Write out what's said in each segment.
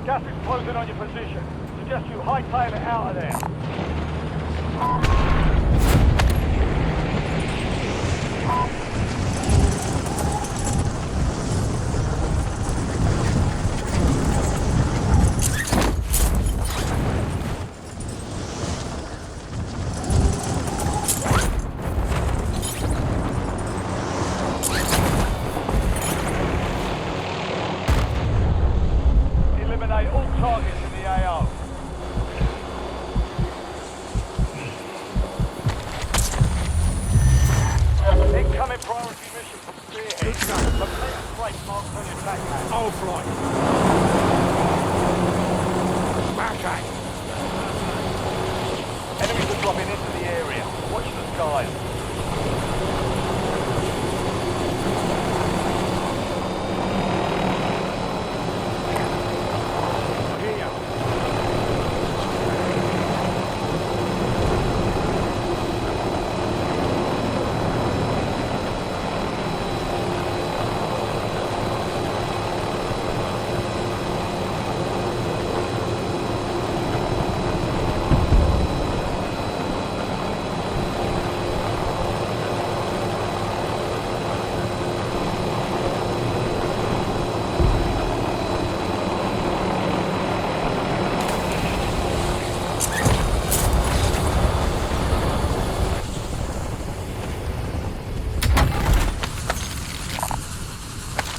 Gas is closing on your position. Suggest you hightail it out of there. Eliminate all targets in the AO. Incoming priority mission from Spearhead. Complete a freight marked on your attack map. I'll fly. Smash Enemies are dropping into the area. Watch the skies.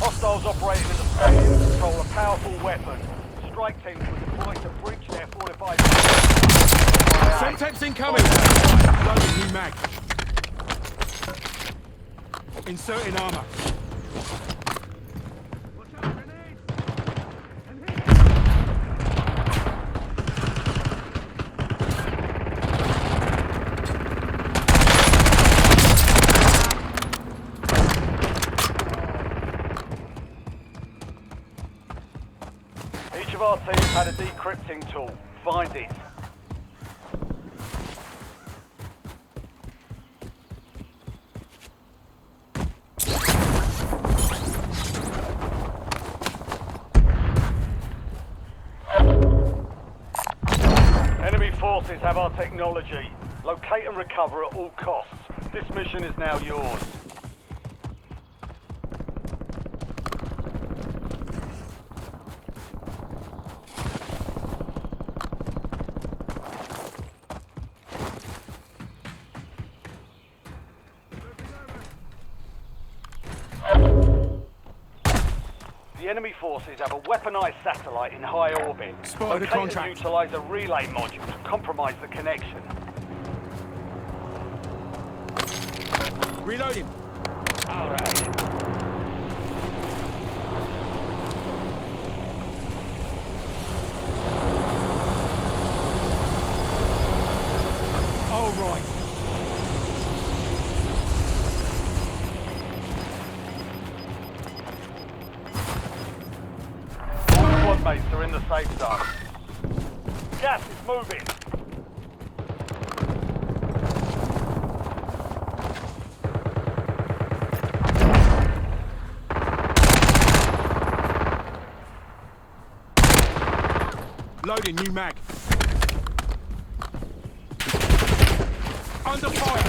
Hostiles operating in the space control a powerful weapon. Strike teams were deployed to breach their fortified... Semtex incoming! Loading new mag. Inserting armor. Each of our teams had a decrypting tool. Find it. Enemy forces have our technology. Locate and recover at all costs. This mission is now yours. The enemy forces have a weaponized satellite in high orbit. Spotted a contract. And utilize a relay module to compromise the connection. Reloading. All right. All right. Mates are in the safe zone. Gas is moving. Loading new mag. Under fire.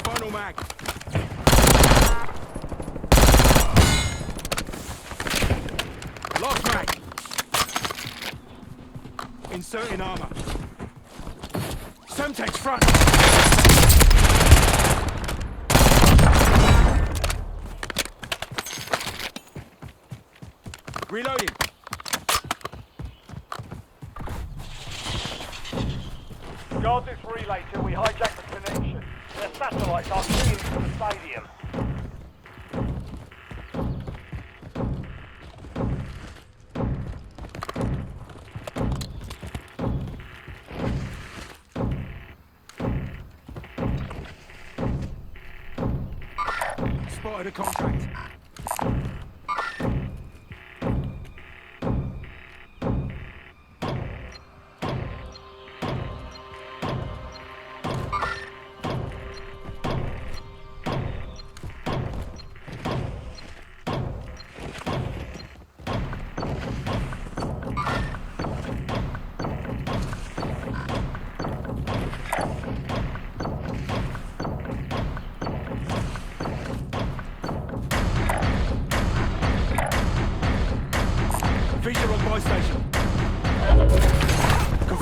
Final mag. Lost mag. Inserting armor. Semtex front. Reloading. Guard this relay till we hijack the connection. Their satellites are key to the stadium. Spotted a contract.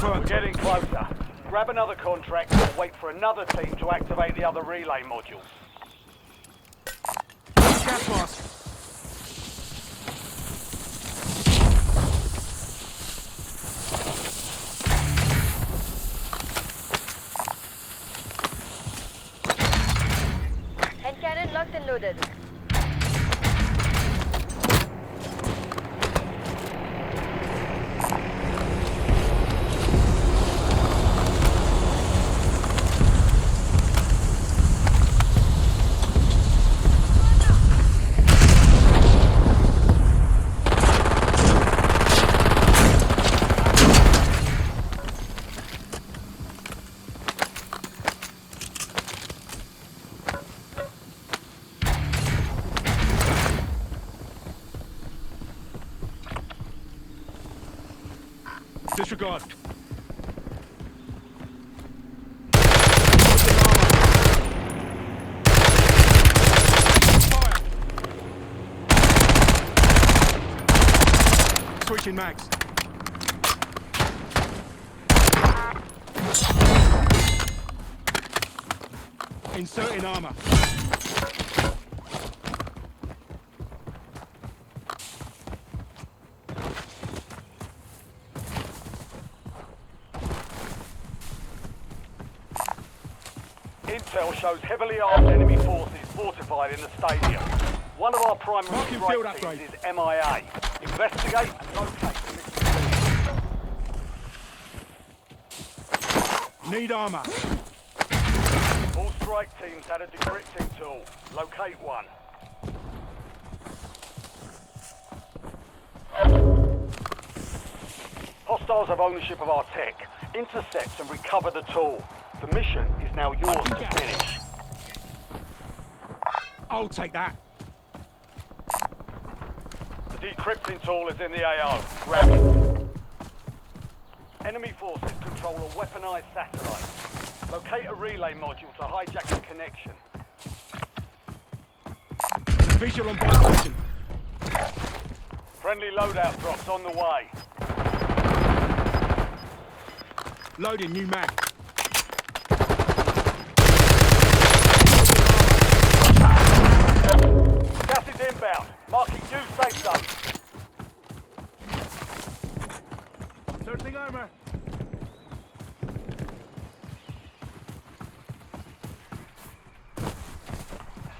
Confirmed. Getting closer. Grab another contract or wait for another team to activate the other relay modules. Gas mask. Hand cannon locked and loaded. Disregard. Fire. Switching mags. Inserting armor. Intel shows heavily armed enemy forces fortified in the stadium. One of our primary Marking field strike upgrade. teams is MIA. Investigate and locate the missing team. Need armor. All strike teams had a decrypting tool. Locate one. Hostiles have ownership of our tech. Intercept and recover the tool. The mission is now yours to finish. I'll take that. The decrypting tool is in the AO. Grab it. Enemy forces control a weaponized satellite. Locate a relay module to hijack the connection. Visual on board station. Friendly loadout drops on the way. Loading new mag. Gas is inbound. Marking new safe zone. Searching armor.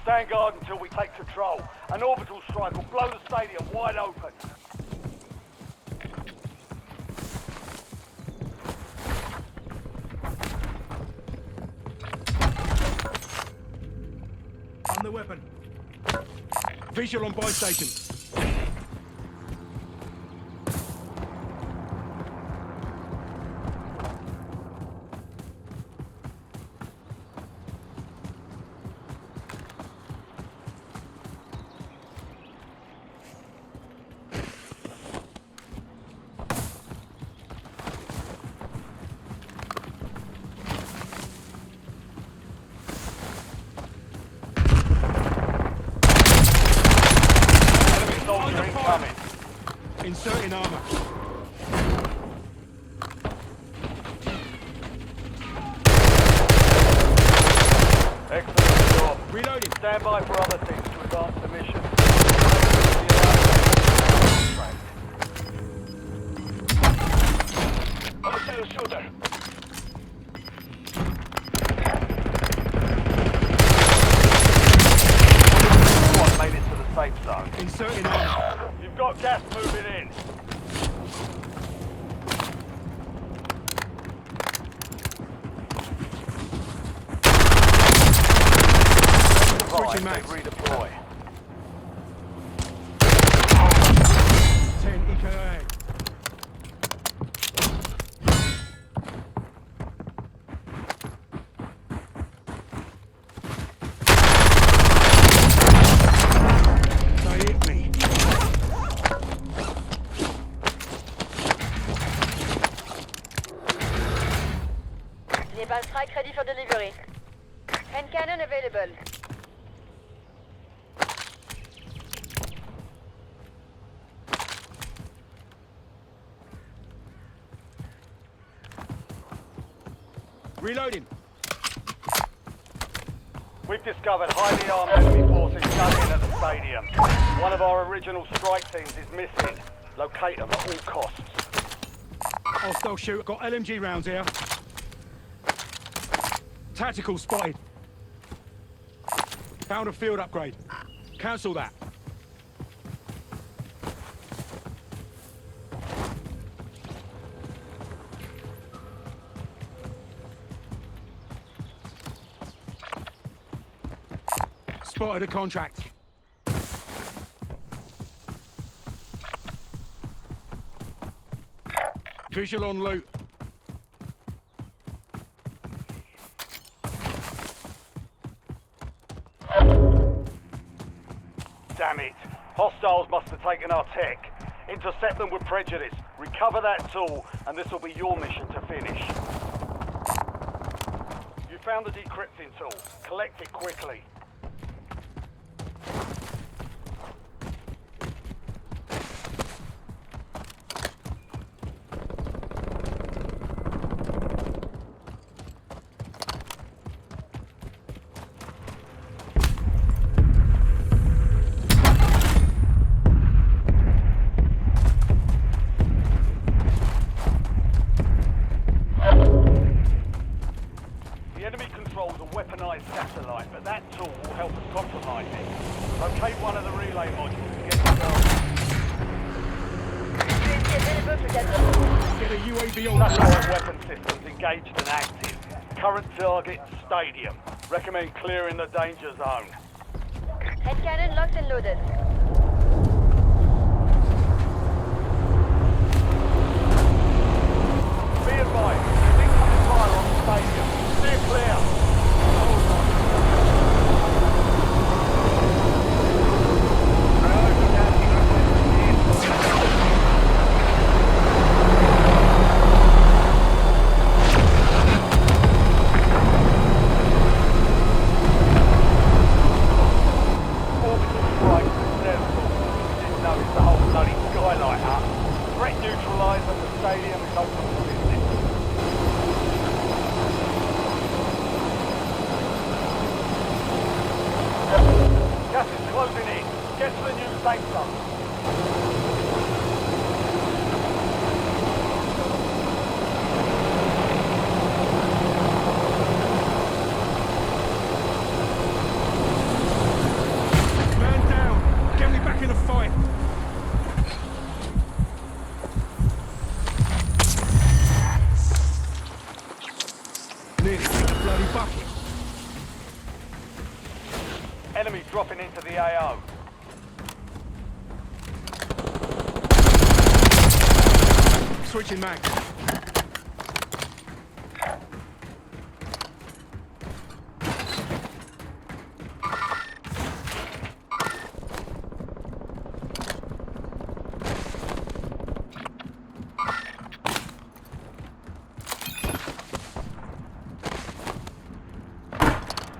Stand guard until we take control. An orbital strike will blow the stadium wide open. On the weapon. Visual on buy station. Enemy soldier incoming. Inserting armor. Excellent job. Reloading. Stand by for other teams to advance the mission. Hostile shooter. Squad made it to the safe zone. Inserting armor. You've got gas moving in. Switching Right, mags. redeploy. 10 EKA. They hit me. Napalm strike ready for delivery. Hand cannon available. Reloading. We've discovered highly armed enemy forces gunning at the stadium. One of our original strike teams is missing. Locate them at all costs. Hostile shooter. Got LMG rounds here. Tactical spotted. Found a field upgrade. Cancel that. Spotted a contract. Visual on loot. Damn it. Hostiles must have taken our tech. Intercept them with prejudice. Recover that tool, and this will be your mission to finish. You found the decrypting tool. Collect it quickly. The enemy controls a weaponized satellite, but that tool will help us compromise it. Locate one of the relay modules to get the girl. UAV available to get Get a UAV on. Satellite weapon systems engaged and active. Current target, stadium. Recommend clearing the danger zone. Head cannon locked and loaded. Be advised, there's incoming fire on the stadium. Steer clear. Orbital strike successful. Didn't notice the whole bloody skylight up. Threat neutralised and the stadium is open for business. Gas is closing in. Get to the new safe zone. Man down. Get me back in the fight. Nearly hit the bloody bucket. Enemy dropping into the AO. Switching mag.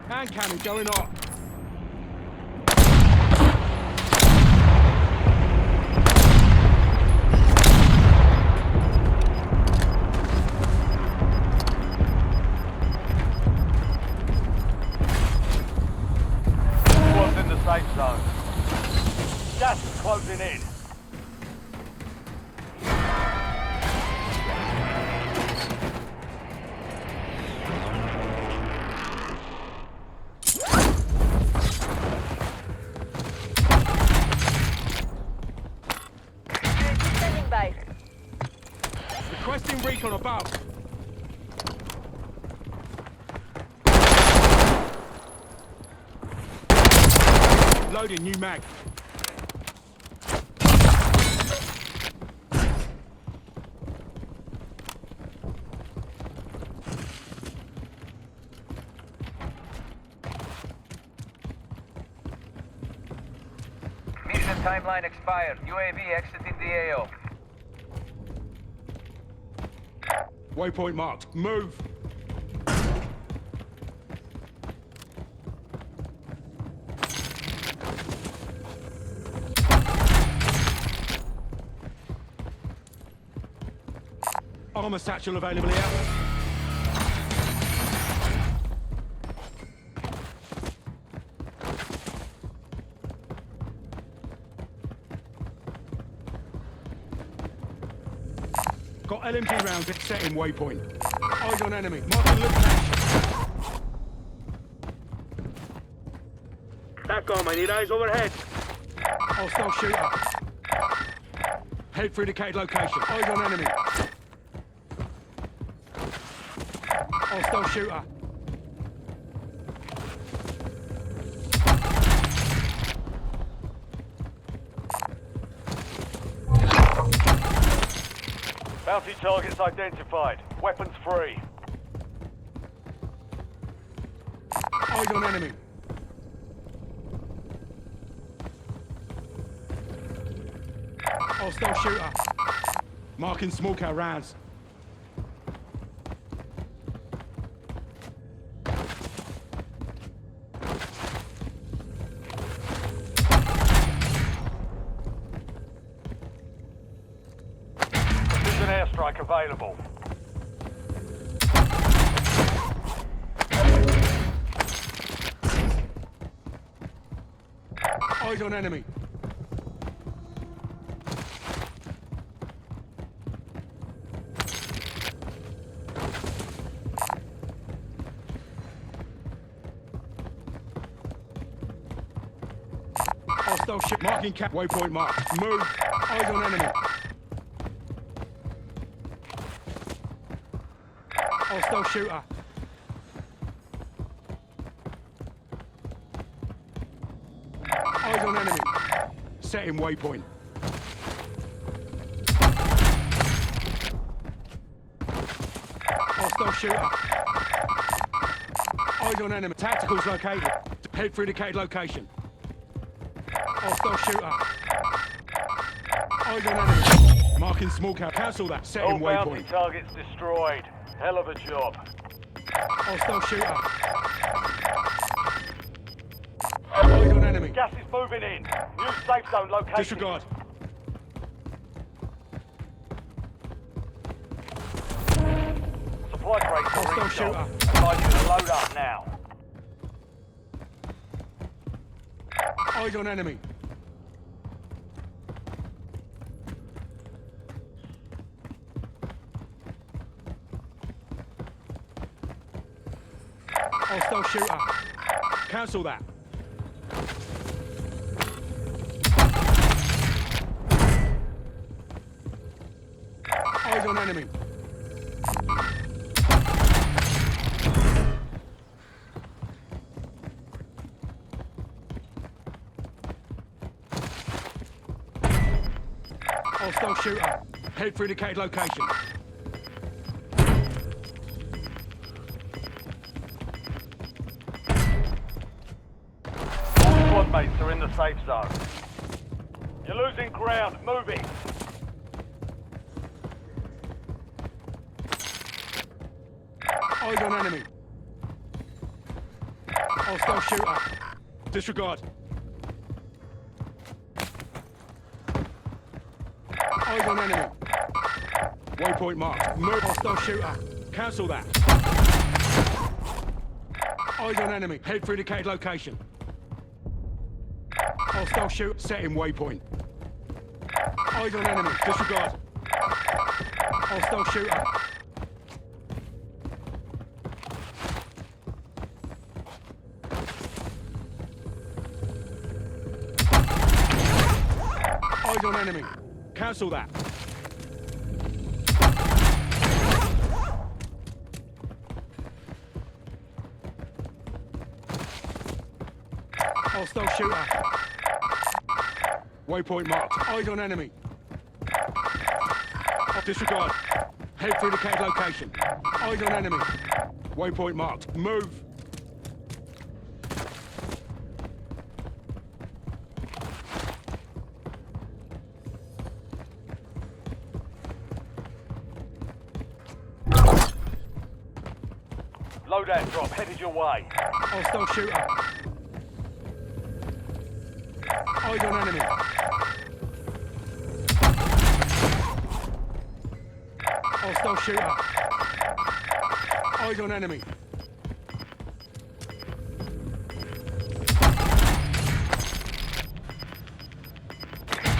Hand cannon going up. Squad's in the safe zone. Gas is closing in. UAV standing by. Requesting recon above. Loading new mag. Mission timeline expired. UAV exiting the AO. Waypoint marked. Move. Armor satchel available here. Got LMG rounds at setting waypoint. Eyes on enemy. Marking location. TACOM, I need eyes overhead. Hostile shooter. Head for indicated location. Eyes on enemy. Hostile shooter. Bounty targets identified. Weapons free. Eyes on enemy. Hostile shooter. Marking small cow rounds. Precision airstrike available. Eyes on enemy. Hostile ship marking cap waypoint marked. Move. Eyes on enemy. Hostile shooter. Eyes on enemy. Setting waypoint. Hostile shooter. Eyes on enemy. Tacticals located. Head for indicated location. Hostile shooter. Eyes on enemy. Marking small cow. Cancel that. Setting All bounty waypoint. targets destroyed. Hell of a job. Hostile shooter. Eyes on enemy. Gas is moving in. New safe zone located. Disregard. Supply crates are Hostile restocked. shooter. Advise you to load up now. Eyes on enemy. Hostile shooter. Cancel that. Eyes on enemy. Hostile shooter. Head for indicated location. All squad mates are in the safe zone. You're losing ground. Moving. Eyes on enemy. Hostile shooter. Disregard. Eyes on enemy. Waypoint marked. Move. Hostile shooter. Cancel that. Eyes on enemy. Head for indicated location. Hostile shooter. Setting waypoint. Eyes on enemy. Disregard. Hostile shooter. Eyes on enemy. Cancel that. Hostile shooter. Waypoint marked. Eyes on enemy. Disregard. Head for indicated location. Eyes on enemy. Waypoint marked. Move. Loadout drop headed your way. Hostile shooter. Eyes on enemy. Hostile shooter. Eyes on enemy.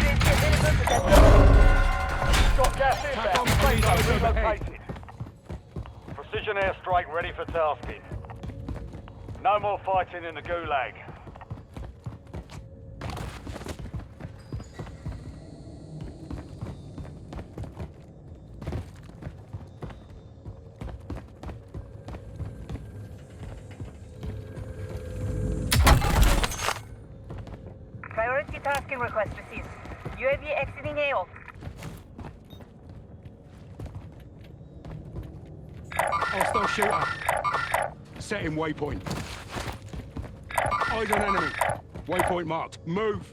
UAV available for that. Got Gas inbound. on, Safe please, zone overhead. relocated. Precision airstrike ready for tasking. No more fighting in the gulag. Priority tasking request received. UAV exiting AO. Hostile shooter. Setting waypoint. Eyes on enemy. Waypoint marked. Move.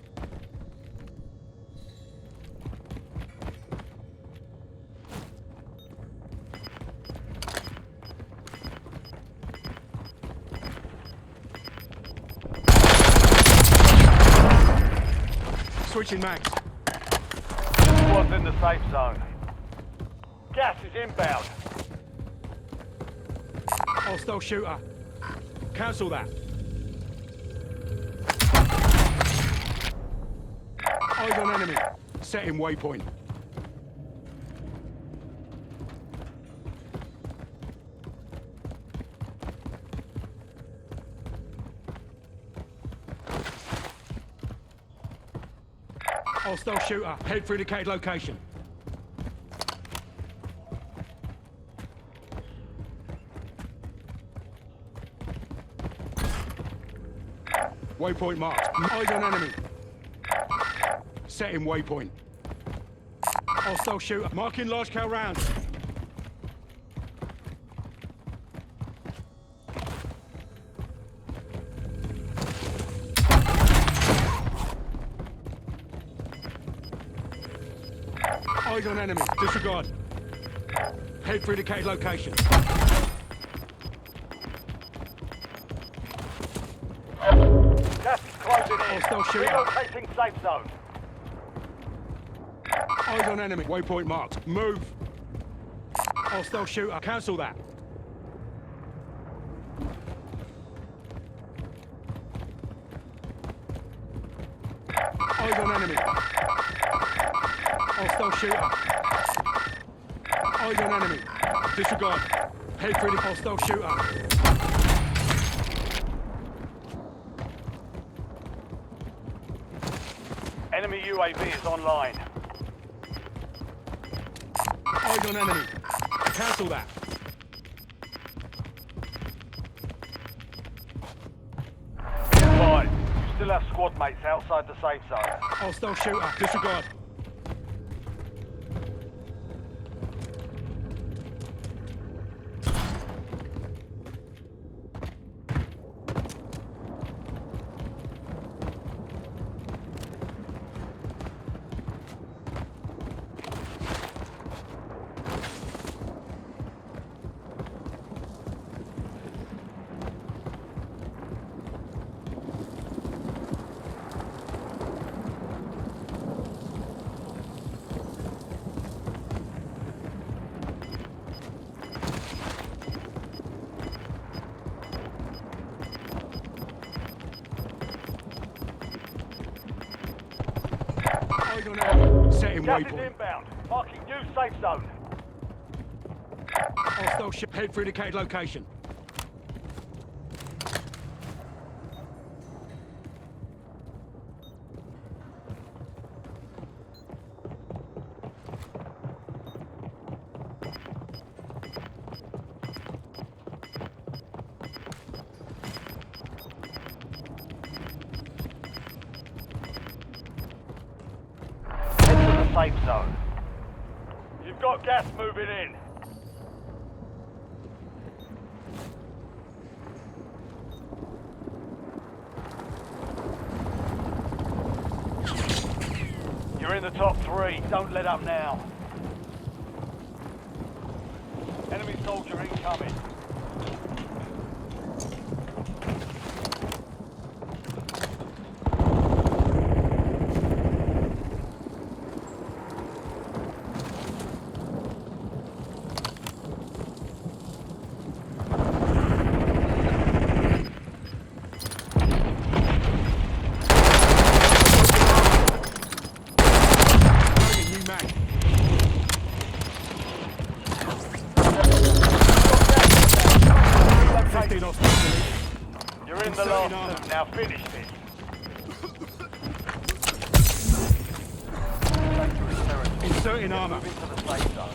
Switching mags. Squad's in the safe zone. Gas is inbound. Hostile shooter. Cancel that. Eyes on enemy. Setting waypoint. Hostile shooter. Head for indicated location. Waypoint marked. Eyes on enemy. Setting waypoint. Hostile shooter. Marking large scale rounds. Eyes on enemy. Disregard. Head for indicated location. Gas is closing in. Hostile shooter. Relocating safe zone. Eyes on enemy. Waypoint marked. Move. Hostile shooter. Cancel that. Eyes on enemy. Hostile shooter. Eyes on enemy. Disregard. Head for the hostile shooter. Enemy UAV is online. Eyes on enemy. Cancel that. Fine. You still have squad mates outside the safe zone. Hostile shooter. Disregard. Eyes on enemy. Setting Gas is waypoint. inbound. Marking new safe zone. Hostile ship. Head for indicated location. Head to the safe zone. You've got gas moving in. You're in the top three. Don't let up now. Enemy soldier incoming. Loading new mag. Now finish this. Inserting armor. Moving to the safe zone.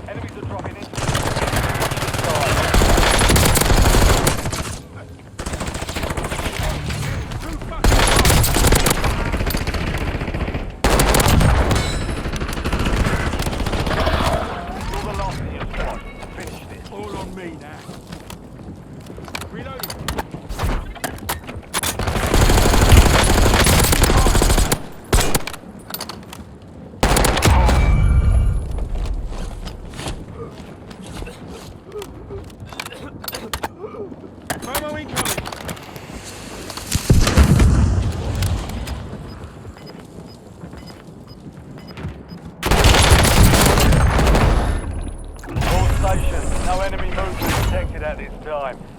Enemies are dropping into the side. Too fucking You're the last of your squad. Finish this. far. All on me now. Reloading. Promo incoming. All stations. No enemy movement detected at this time.